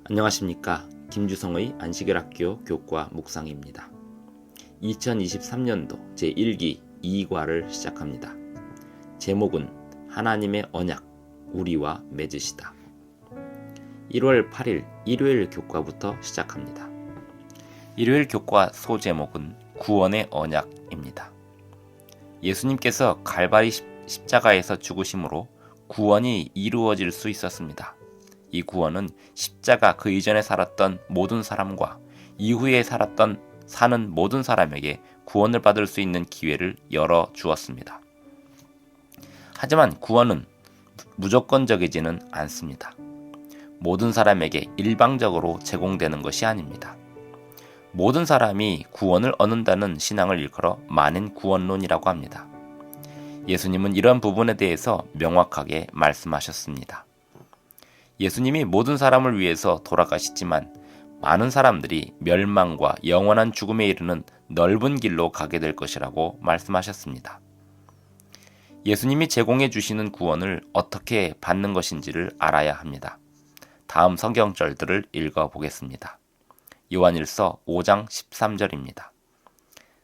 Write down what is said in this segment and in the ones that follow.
안녕하십니까. 김주성의 안식일학교 교과 묵상입니다. 2023년도 제1기 2과를 시작합니다. 제목은 하나님의 언약, 우리와 맺으시다. 1월 8일 일요일 교과부터 시작합니다. 일요일 교과 소제목은 구원의 언약입니다. 예수님께서 갈바리 십자가에서 죽으심으로 구원이 이루어질 수 있었습니다. 이 구원은 십자가 그 이전에 살았던 모든 사람과 이후에 사는 모든 사람에게 구원을 받을 수 있는 기회를 열어 주었습니다. 하지만 구원은 무조건적이지는 않습니다. 모든 사람에게 일방적으로 제공되는 것이 아닙니다. 모든 사람이 구원을 얻는다는 신앙을 일컬어 만인구원론이라고 합니다. 예수님은 이런 부분에 대해서 명확하게 말씀하셨습니다. 예수님이 모든 사람을 위해서 돌아가시지만 많은 사람들이 멸망과 영원한 죽음에 이르는 넓은 길로 가게 될 것이라고 말씀하셨습니다. 예수님이 제공해 주시는 구원을 어떻게 받는 것인지를 알아야 합니다. 다음 성경절들을 읽어보겠습니다. 요한일서 5장 13절입니다.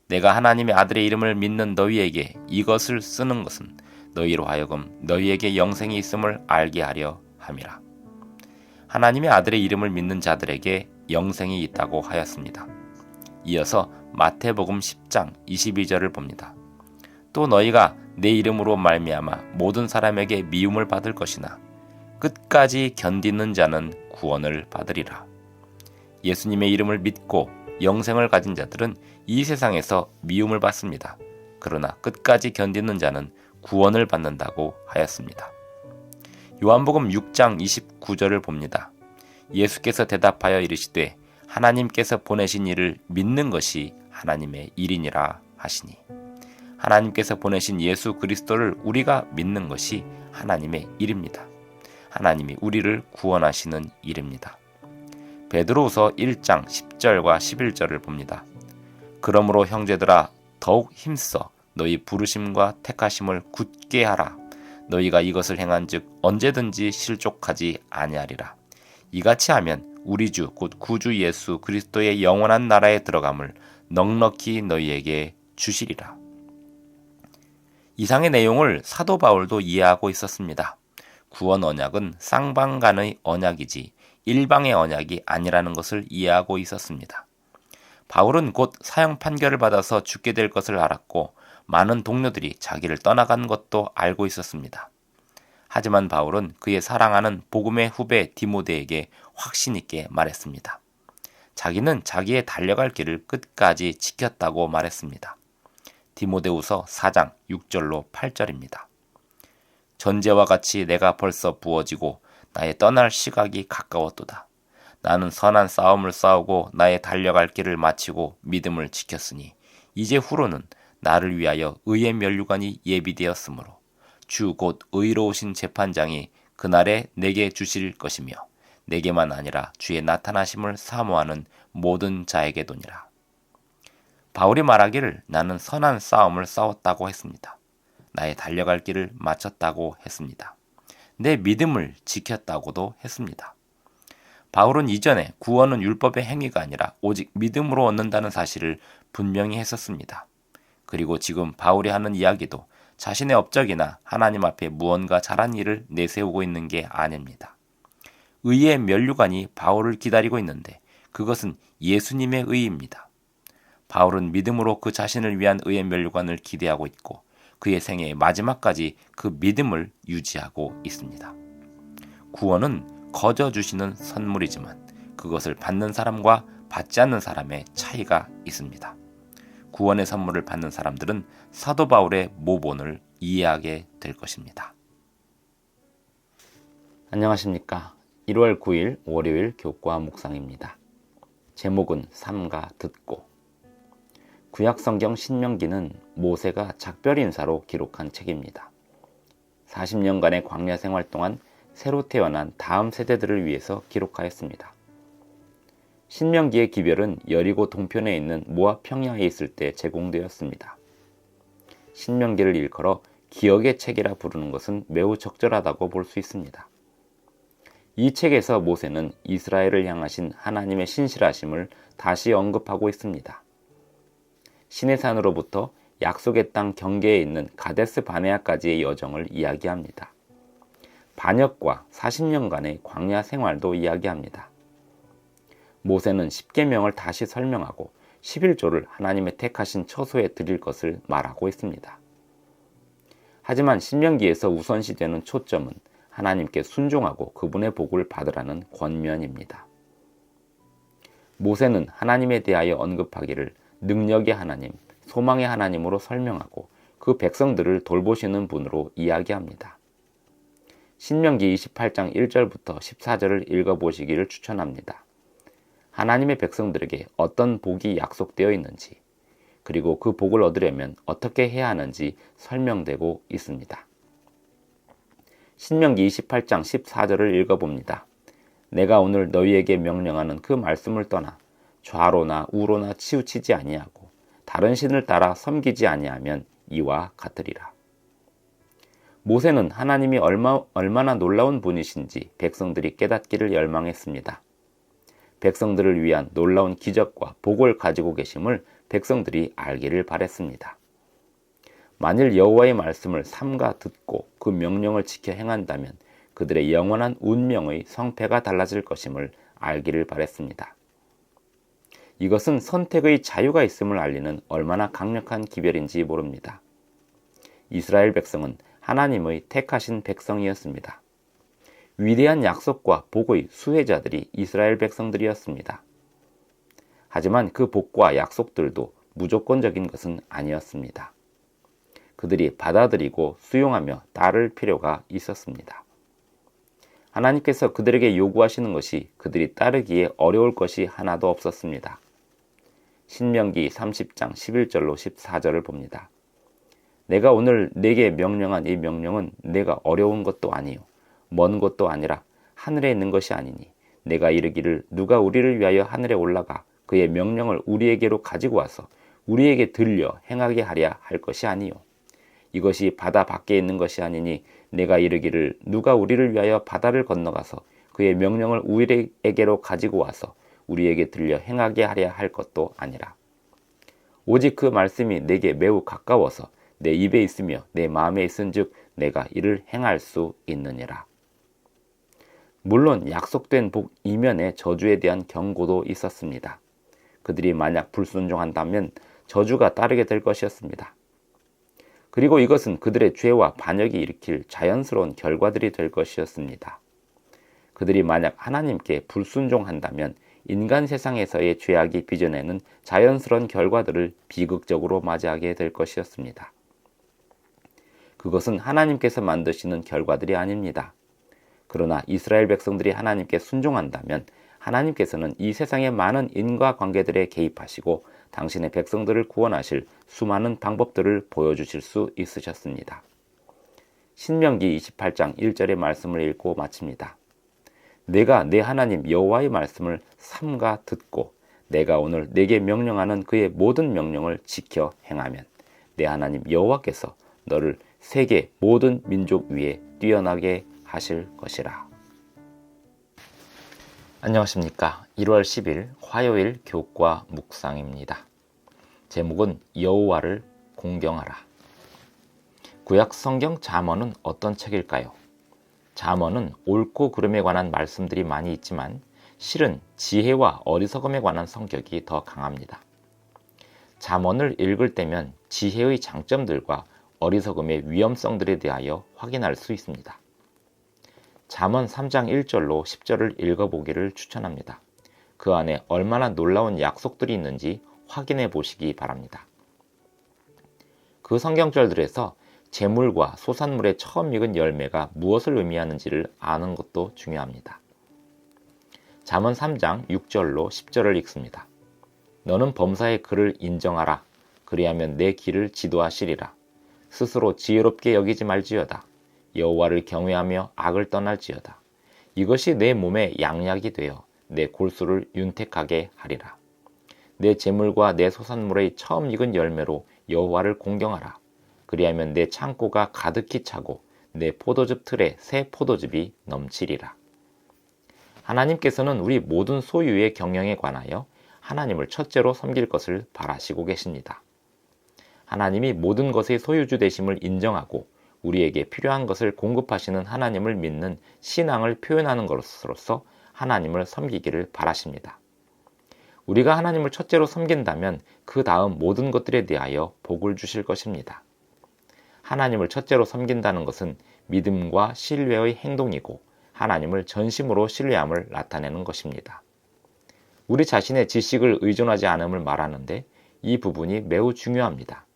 내가 하나님의 아들의 이름을 믿는 너희에게 이것을 쓰는 것은 너희로 하여금 너희에게 영생이 있음을 알게 하려 함이라. 하나님의 아들의 이름을 믿는 자들에게 영생이 있다고 하였습니다. 이어서 마태복음 10장 22절을 봅니다. 또 너희가 내 이름으로 말미암아 모든 사람에게 미움을 받을 것이나 끝까지 견디는 자는 구원을 받으리라. 예수님의 이름을 믿고 영생을 가진 자들은 이 세상에서 미움을 받습니다. 그러나 끝까지 견디는 자는 구원을 받는다고 하였습니다. 요한복음 6장 29절을 봅니다. 예수께서 대답하여 이르시되 하나님께서 보내신 이를 믿는 것이 하나님의 일이니라 하시니, 하나님께서 보내신 예수 그리스도를 우리가 믿는 것이 하나님의 일입니다. 하나님이 우리를 구원하시는 일입니다. 베드로후서 1장 10절과 11절을 봅니다. 그러므로 형제들아 더욱 힘써 너희 부르심과 택하심을 굳게 하라. 너희가 이것을 행한즉 언제든지 실족하지 아니하리라. 이같이 하면 우리 주 곧 구주 예수 그리스도의 영원한 나라에 들어감을 넉넉히 너희에게 주시리라. 이상의 내용을 사도 바울도 이해하고 있었습니다. 구원 언약은 쌍방 간의 언약이지 일방의 언약이 아니라는 것을 이해하고 있었습니다. 바울은 곧 사형 판결을 받아서 죽게 될 것을 알았고 많은 동료들이 자기를 떠나간 것도 알고 있었습니다. 하지만 바울은 그의 사랑하는 복음의 후배 디모데에게 확신 있게 말했습니다. 자기는 자기의 달려갈 길을 끝까지 지켰다고 말했습니다. 디모데후서 4장 6절로 8절입니다. 전제와 같이 내가 벌써 부어지고 나의 떠날 시각이 가까웠도다. 나는 선한 싸움을 싸우고 나의 달려갈 길을 마치고 믿음을 지켰으니 이제 후로는 나를 위하여 의의 면류관이 예비되었으므로 주 곧 의로우신 재판장이 그날에 내게 주실 것이며 내게만 아니라 주의 나타나심을 사모하는 모든 자에게도니라. 바울이 말하기를 나는 선한 싸움을 싸웠다고 했습니다. 나의 달려갈 길을 마쳤다고 했습니다. 내 믿음을 지켰다고도 했습니다. 바울은 이전에 구원은 율법의 행위가 아니라 오직 믿음으로 얻는다는 사실을 분명히 했었습니다. 그리고 지금 바울이 하는 이야기도 자신의 업적이나 하나님 앞에 무언가 잘한 일을 내세우고 있는 게 아닙니다. 의의 면류관이 바울을 기다리고 있는데 그것은 예수님의 의입니다. 바울은 믿음으로 그 자신을 위한 의의 면류관을 기대하고 있고 그의 생애의 마지막까지 그 믿음을 유지하고 있습니다. 구원은 거저 주시는 선물이지만 그것을 받는 사람과 받지 않는 사람의 차이가 있습니다. 구원의 선물을 받는 사람들은 사도 바울의 모본을 이해하게 될 것입니다. 안녕하십니까. 1월 9일 월요일 교과 묵상입니다. 제목은 삼가 듣고. 구약성경 신명기는 모세가 작별인사로 기록한 책입니다. 40년간의 광야 생활 동안 새로 태어난 다음 세대들을 위해서 기록하였습니다. 신명기의 기별은 여리고 동편에 있는 모압 평야에 있을 때 제공되었습니다. 신명기를 일컬어 기억의 책이라 부르는 것은 매우 적절하다고 볼 수 있습니다. 이 책에서 모세는 이스라엘을 향하신 하나님의 신실하심을 다시 언급하고 있습니다. 시내산으로부터 약속의 땅 경계에 있는 가데스 바네아까지의 여정을 이야기합니다. 반역과 40년간의 광야 생활도 이야기합니다. 모세는 10계명을 다시 설명하고 11조를 하나님의 택하신 처소에 드릴 것을 말하고 있습니다. 하지만 신명기에서 우선시되는 초점은 하나님께 순종하고 그분의 복을 받으라는 권면입니다. 모세는 하나님에 대하여 언급하기를 능력의 하나님, 소망의 하나님으로 설명하고 그 백성들을 돌보시는 분으로 이야기합니다. 신명기 28장 1절부터 14절을 읽어보시기를 추천합니다. 하나님의 백성들에게 어떤 복이 약속되어 있는지, 그리고 그 복을 얻으려면 어떻게 해야 하는지 설명되고 있습니다. 신명기 28장 14절을 읽어봅니다. 내가 오늘 너희에게 명령하는 그 말씀을 떠나 좌로나 우로나 치우치지 아니하고 다른 신을 따라 섬기지 아니하면 이와 같으리라. 모세는 하나님이 얼마나 놀라운 분이신지 백성들이 깨닫기를 열망했습니다. 백성들을 위한 놀라운 기적과 복을 가지고 계심을 백성들이 알기를 바랬습니다. 만일 여호와의 말씀을 삼가 듣고 그 명령을 지켜 행한다면 그들의 영원한 운명의 성패가 달라질 것임을 알기를 바랬습니다. 이것은 선택의 자유가 있음을 알리는 얼마나 강력한 기별인지 모릅니다. 이스라엘 백성은 하나님의 택하신 백성이었습니다. 위대한 약속과 복의 수혜자들이 이스라엘 백성들이었습니다. 하지만 그 복과 약속들도 무조건적인 것은 아니었습니다. 그들이 받아들이고 수용하며 따를 필요가 있었습니다. 하나님께서 그들에게 요구하시는 것이 그들이 따르기에 어려울 것이 하나도 없었습니다. 신명기 30장 11절로 14절을 봅니다. 내가 오늘 네게 명령한 이 명령은 내가 어려운 것도 아니요 먼 것도 아니라 하늘에 있는 것이 아니니 내가 이르기를 누가 우리를 위하여 하늘에 올라가 그의 명령을 우리에게로 가지고 와서 우리에게 들려 행하게 하랴 할 것이 아니요 이것이 바다 밖에 있는 것이 아니니 내가 이르기를 누가 우리를 위하여 바다를 건너가서 그의 명령을 우리에게로 가지고 와서 우리에게 들려 행하게 하랴 할 것도 아니라 오직 그 말씀이 내게 매우 가까워서 내 입에 있으며 내 마음에 있은즉 내가 이를 행할 수 있느니라. 물론 약속된 복 이면에 저주에 대한 경고도 있었습니다. 그들이 만약 불순종한다면 저주가 따르게 될 것이었습니다. 그리고 이것은 그들의 죄와 반역이 일으킬 자연스러운 결과들이 될 것이었습니다. 그들이 만약 하나님께 불순종한다면 인간 세상에서의 죄악이 빚어내는 자연스러운 결과들을 비극적으로 맞이하게 될 것이었습니다. 그것은 하나님께서 만드시는 결과들이 아닙니다. 그러나 이스라엘 백성들이 하나님께 순종한다면 하나님께서는 이 세상의 많은 인과관계들에 개입하시고 당신의 백성들을 구원하실 수많은 방법들을 보여주실 수 있으셨습니다. 신명기 28장 1절의 말씀을 읽고 마칩니다. 내가 내 하나님 여호와의 말씀을 삼가 듣고 내가 오늘 내게 명령하는 그의 모든 명령을 지켜 행하면 내 하나님 여호와께서 너를 세계 모든 민족 위에 뛰어나게 하실 것이라. 안녕하십니까. 1월 10일 화요일 교과 묵상입니다. 제목은 여호와를 공경하라. 구약 성경 잠언은 어떤 책일까요? 잠언은 옳고 그름에 관한 말씀들이 많이 있지만 실은 지혜와 어리석음에 관한 성격이 더 강합니다. 잠언을 읽을 때면 지혜의 장점들과 어리석음의 위험성들에 대하여 확인할 수 있습니다. 잠언 3장 1절로 10절을 읽어보기를 추천합니다. 그 안에 얼마나 놀라운 약속들이 있는지 확인해 보시기 바랍니다. 그 성경절들에서 재물과 소산물의 처음 익은 열매가 무엇을 의미하는지를 아는 것도 중요합니다. 잠언 3장 6절로 10절을 읽습니다. 너는 범사의 그를 인정하라. 그리하면 내 길을 지도하시리라. 스스로 지혜롭게 여기지 말지어다. 여호와를 경외하며 악을 떠날지어다. 이것이 내 몸에 양약이 되어 내 골수를 윤택하게 하리라. 내 재물과 내 소산물의 처음 익은 열매로 여호와를 공경하라. 그리하면 내 창고가 가득히 차고 내 포도즙 틀에 새 포도즙이 넘치리라. 하나님께서는 우리 모든 소유의 경영에 관하여 하나님을 첫째로 섬길 것을 바라시고 계십니다. 하나님이 모든 것의 소유주 되심을 인정하고 우리에게 필요한 것을 공급하시는 하나님을 믿는 신앙을 표현하는 것으로서 하나님을 섬기기를 바라십니다. 우리가 하나님을 첫째로 섬긴다면 그 다음 모든 것들에 대하여 복을 주실 것입니다. 하나님을 첫째로 섬긴다는 것은 믿음과 신뢰의 행동이고 하나님을 전심으로 신뢰함을 나타내는 것입니다. 우리 자신의 지식을 의존하지 않음을 말하는데 이 부분이 매우 중요합니다.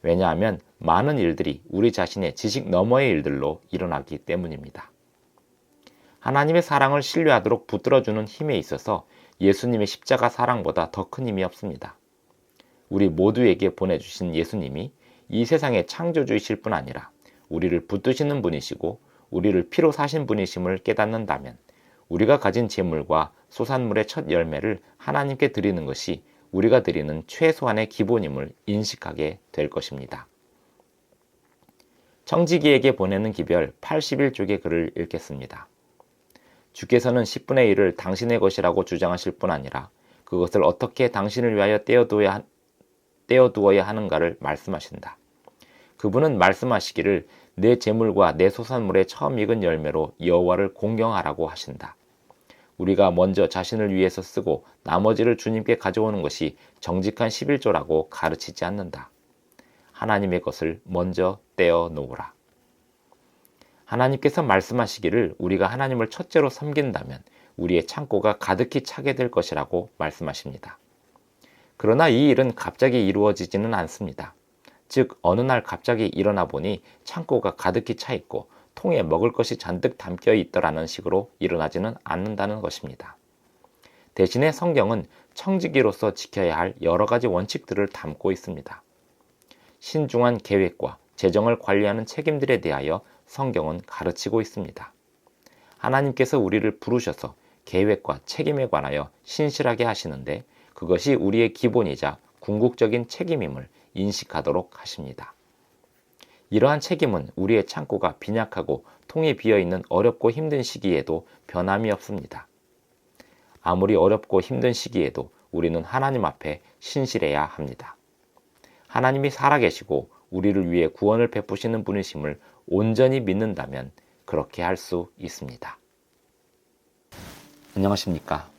왜냐하면 많은 일들이 우리 자신의 지식 너머의 일들로 일어나기 때문입니다. 하나님의 사랑을 신뢰하도록 붙들어주는 힘에 있어서 예수님의 십자가 사랑보다 더 큰 힘이 없습니다. 우리 모두에게 보내주신 예수님이 이 세상의 창조주이실 뿐 아니라 우리를 붙드시는 분이시고 우리를 피로 사신 분이심을 깨닫는다면 우리가 가진 재물과 소산물의 첫 열매를 하나님께 드리는 것이 우리가 드리는 최소한의 기본임을 인식하게 될 것입니다. 청지기에게 보내는 기별 81쪽의 글을 읽겠습니다. 주께서는 10분의 1을 당신의 것이라고 주장하실 뿐 아니라 그것을 어떻게 당신을 위하여 떼어두어야 하는가를 말씀하신다. 그분은 말씀하시기를 내 재물과 내 소산물의 처음 익은 열매로 여호와를 공경하라고 하신다. 우리가 먼저 자신을 위해서 쓰고 나머지를 주님께 가져오는 것이 정직한 11조라고 가르치지 않는다. 하나님의 것을 먼저 떼어 놓으라. 하나님께서 말씀하시기를 우리가 하나님을 첫째로 섬긴다면 우리의 창고가 가득히 차게 될 것이라고 말씀하십니다. 그러나 이 일은 갑자기 이루어지지는 않습니다. 즉 어느 날 갑자기 일어나 보니 창고가 가득히 차 있고 통에 먹을 것이 잔뜩 담겨 있더라는 식으로 일어나지는 않는다는 것입니다. 대신에 성경은 청지기로서 지켜야 할 여러 가지 원칙들을 담고 있습니다. 신중한 계획과 재정을 관리하는 책임들에 대하여 성경은 가르치고 있습니다. 하나님께서 우리를 부르셔서 계획과 책임에 관하여 신실하게 하시는데 그것이 우리의 기본이자 궁극적인 책임임을 인식하도록 하십니다. 이러한 책임은 우리의 창고가 빈약하고 통이 비어있는 어렵고 힘든 시기에도 변함이 없습니다. 아무리 어렵고 힘든 시기에도 우리는 하나님 앞에 신실해야 합니다. 하나님이 살아계시고 우리를 위해 구원을 베푸시는 분이심을 온전히 믿는다면 그렇게 할 수 있습니다. 안녕하십니까.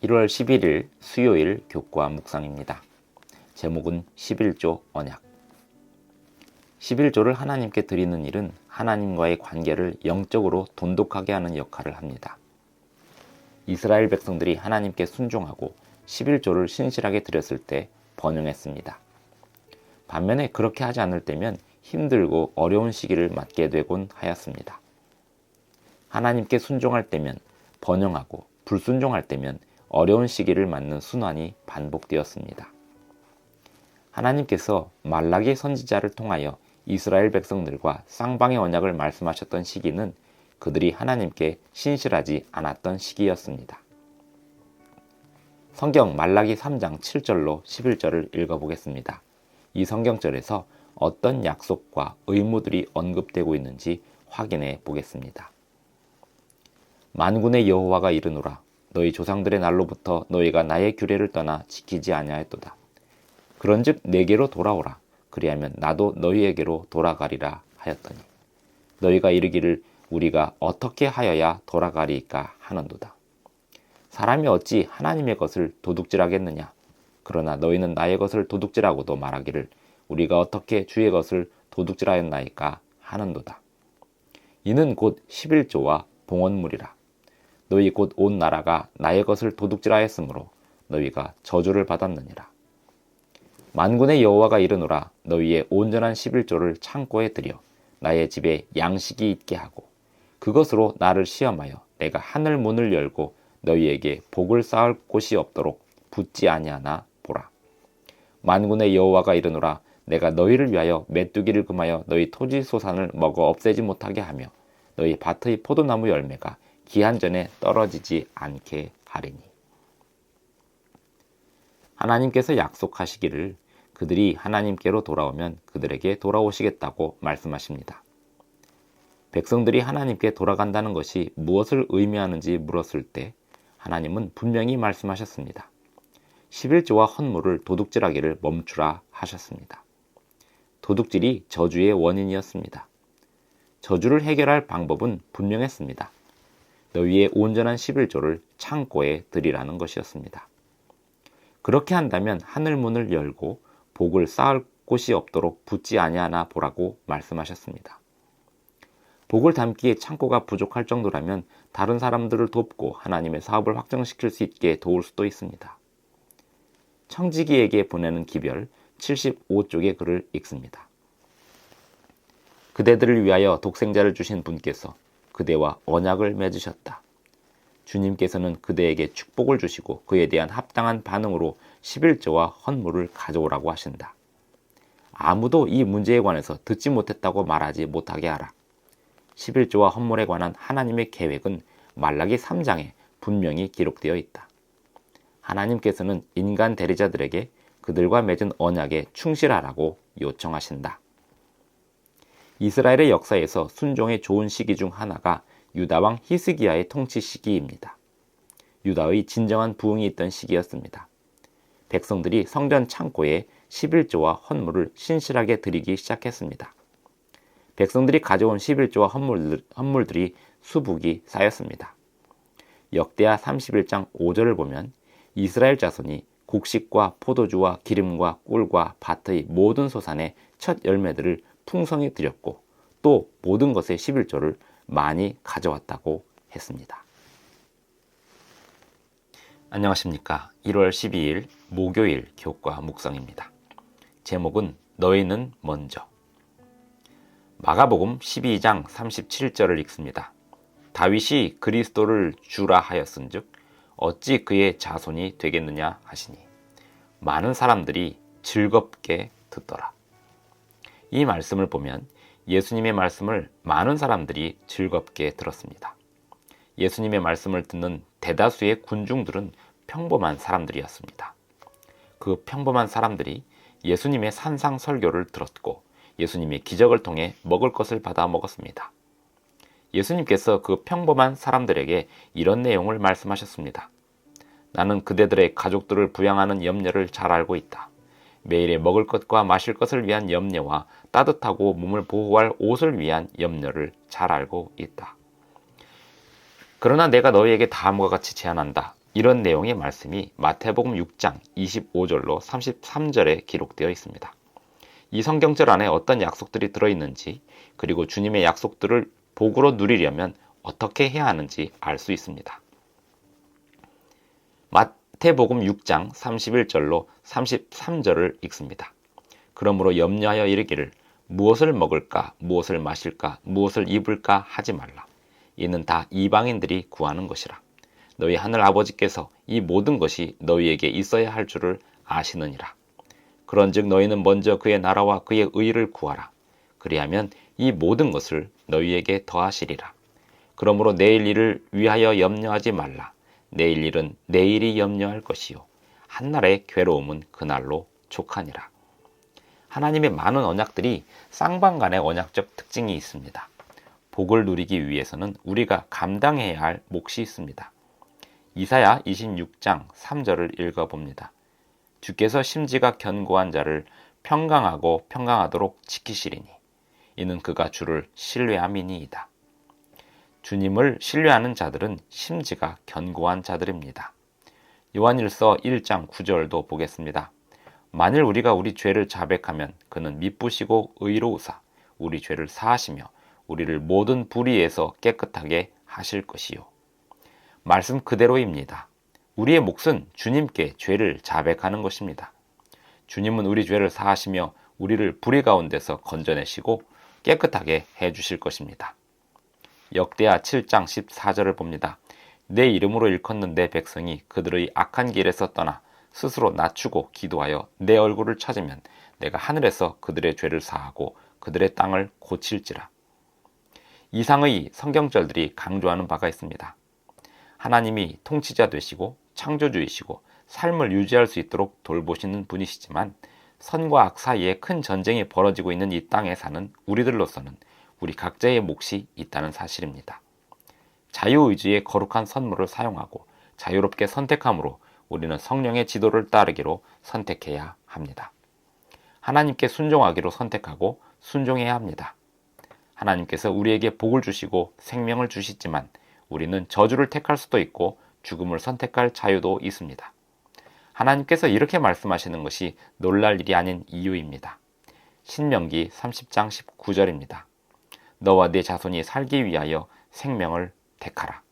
1월 11일 수요일 교과 묵상입니다. 제목은 11조 언약. 11조를 하나님께 드리는 일은 하나님과의 관계를 영적으로 돈독하게 하는 역할을 합니다. 이스라엘 백성들이 하나님께 순종하고 11조를 신실하게 드렸을 때 번영했습니다. 반면에 그렇게 하지 않을 때면 힘들고 어려운 시기를 맞게 되곤 하였습니다. 하나님께 순종할 때면 번영하고 불순종할 때면 어려운 시기를 맞는 순환이 반복되었습니다. 하나님께서 말라기 선지자를 통하여 이스라엘 백성들과 쌍방의 언약을 말씀하셨던 시기는 그들이 하나님께 신실하지 않았던 시기였습니다. 성경 말라기 3장 7절로 11절을 읽어보겠습니다. 이 성경절에서 어떤 약속과 의무들이 언급되고 있는지 확인해 보겠습니다. 만군의 여호와가 이르노라. 너희 조상들의 날로부터 너희가 나의 규례를 떠나 지키지 아니하였도다. 그런즉 내게로 돌아오라. 그리하면 나도 너희에게로 돌아가리라 하였더니 너희가 이르기를 우리가 어떻게 하여야 돌아가리이까 하는도다. 사람이 어찌 하나님의 것을 도둑질하겠느냐. 그러나 너희는 나의 것을 도둑질하고도 말하기를 우리가 어떻게 주의 것을 도둑질하였나이까 하는도다. 이는 곧 11조와 봉헌물이라. 너희 곧 온 나라가 나의 것을 도둑질하였으므로 너희가 저주를 받았느니라. 만군의 여호와가 이르노라. 너희의 온전한 11조를 창고에 들여 나의 집에 양식이 있게 하고 그것으로 나를 시험하여 내가 하늘 문을 열고 너희에게 복을 쌓을 곳이 없도록 붙지 아니하나 보라. 만군의 여호와가 이르노라. 내가 너희를 위하여 메뚜기를 금하여 너희 토지 소산을 먹어 없애지 못하게 하며 너희 밭의 포도나무 열매가 기한 전에 떨어지지 않게 하리니. 하나님께서 약속하시기를 그들이 하나님께로 돌아오면 그들에게 돌아오시겠다고 말씀하십니다. 백성들이 하나님께 돌아간다는 것이 무엇을 의미하는지 물었을 때 하나님은 분명히 말씀하셨습니다. 11조와 헌물을 도둑질하기를 멈추라 하셨습니다. 도둑질이 저주의 원인이었습니다. 저주를 해결할 방법은 분명했습니다. 너희의 온전한 11조를 창고에 들이라는 것이었습니다. 그렇게 한다면 하늘문을 열고 복을 쌓을 곳이 없도록 붙지 아니하나 보라고 말씀하셨습니다. 복을 담기에 창고가 부족할 정도라면 다른 사람들을 돕고 하나님의 사업을 확장시킬 수 있게 도울 수도 있습니다. 청지기에게 보내는 기별 75쪽의 글을 읽습니다. 그대들을 위하여 독생자를 주신 분께서 그대와 언약을 맺으셨다. 주님께서는 그대에게 축복을 주시고 그에 대한 합당한 반응으로 11조와 헌물을 가져오라고 하신다. 아무도 이 문제에 관해서 듣지 못했다고 말하지 못하게 하라. 11조와 헌물에 관한 하나님의 계획은 말라기 3장에 분명히 기록되어 있다. 하나님께서는 인간 대리자들에게 그들과 맺은 언약에 충실하라고 요청하신다. 이스라엘의 역사에서 순종의 좋은 시기 중 하나가 유다왕 히스기야의 통치 시기입니다. 유다의 진정한 부흥이 있던 시기였습니다. 백성들이 성전 창고에 11조와 헌물을 신실하게 드리기 시작했습니다. 백성들이 가져온 11조와 헌물들이 수북이 쌓였습니다. 역대하 31장 5절을 보면 이스라엘 자손이 곡식과 포도주와 기름과 꿀과 밭의 모든 소산의 첫 열매들을 풍성히 드렸고 또 모든 것의 11조를 많이 가져왔다고 했습니다. 안녕하십니까. 1월 12일 목요일 교과 묵상입니다. 제목은 너희는 먼저. 마가복음 12장 37절을 읽습니다. 다윗이 그리스도를 주라 하였은즉 어찌 그의 자손이 되겠느냐 하시니 많은 사람들이 즐겁게 듣더라. 이 말씀을 보면 예수님의 말씀을 많은 사람들이 즐겁게 들었습니다. 예수님의 말씀을 듣는 대다수의 군중들은 평범한 사람들이었습니다. 그 평범한 사람들이 예수님의 산상 설교를 들었고 예수님의 기적을 통해 먹을 것을 받아 먹었습니다. 예수님께서 그 평범한 사람들에게 이런 내용을 말씀하셨습니다. 나는 그대들의 가족들을 부양하는 염려를 잘 알고 있다. 매일의 먹을 것과 마실 것을 위한 염려와 따뜻하고 몸을 보호할 옷을 위한 염려를 잘 알고 있다. 그러나 내가 너희에게 다음과 같이 제안한다. 이런 내용의 말씀이 마태복음 6장 25절로 33절에 기록되어 있습니다. 이 성경절 안에 어떤 약속들이 들어있는지 그리고 주님의 약속들을 복으로 누리려면 어떻게 해야 하는지 알 수 있습니다. 마태복음 6장 31절로 33절을 읽습니다. 그러므로 염려하여 이르기를 무엇을 먹을까, 무엇을 마실까, 무엇을 입을까 하지 말라. 이는 다 이방인들이 구하는 것이라. 너희 하늘 아버지께서 이 모든 것이 너희에게 있어야 할 줄을 아시느니라. 그런즉 너희는 먼저 그의 나라와 그의 의를 구하라. 그리하면 이 모든 것을 너희에게 더하시리라. 그러므로 내일 일을 위하여 염려하지 말라. 내일 일은 내일이 염려할 것이요 한날의 괴로움은 그날로 족하니라. 하나님의 많은 언약들이 쌍방간의 언약적 특징이 있습니다. 복을 누리기 위해서는 우리가 감당해야 할 몫이 있습니다. 이사야 26장 3절을 읽어봅니다. 주께서 심지가 견고한 자를 평강하고 평강하도록 지키시리니 이는 그가 주를 신뢰함이니이다. 주님을 신뢰하는 자들은 심지가 견고한 자들입니다. 요한일서 1장 9절도 보겠습니다. 만일 우리가 우리 죄를 자백하면 그는 미쁘시고 의로우사 우리 죄를 사하시며 우리를 모든 불의에서 깨끗하게 하실 것이요. 말씀 그대로입니다. 우리의 몫은 주님께 죄를 자백하는 것입니다. 주님은 우리 죄를 사하시며 우리를 불의 가운데서 건져내시고 깨끗하게 해주실 것입니다. 역대하 7장 14절을 봅니다. 내 이름으로 일컫는 내 백성이 그들의 악한 길에서 떠나 스스로 낮추고 기도하여 내 얼굴을 찾으면 내가 하늘에서 그들의 죄를 사하고 그들의 땅을 고칠지라. 이상의 성경절들이 강조하는 바가 있습니다. 하나님이 통치자 되시고 창조주이시고 삶을 유지할 수 있도록 돌보시는 분이시지만 선과 악 사이에 큰 전쟁이 벌어지고 있는 이 땅에 사는 우리들로서는 우리 각자의 몫이 있다는 사실입니다. 자유의지의 거룩한 선물을 사용하고 자유롭게 선택함으로 우리는 성령의 지도를 따르기로 선택해야 합니다. 하나님께 순종하기로 선택하고 순종해야 합니다. 하나님께서 우리에게 복을 주시고 생명을 주시지만 우리는 저주를 택할 수도 있고 죽음을 선택할 자유도 있습니다. 하나님께서 이렇게 말씀하시는 것이 놀랄 일이 아닌 이유입니다. 신명기 30장 19절입니다. 너와 네 자손이 살기 위하여 생명을 택하라.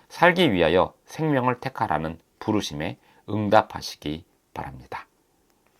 살기 위하여 생명을 택하라는 부르심에 응답하시기 바랍니다.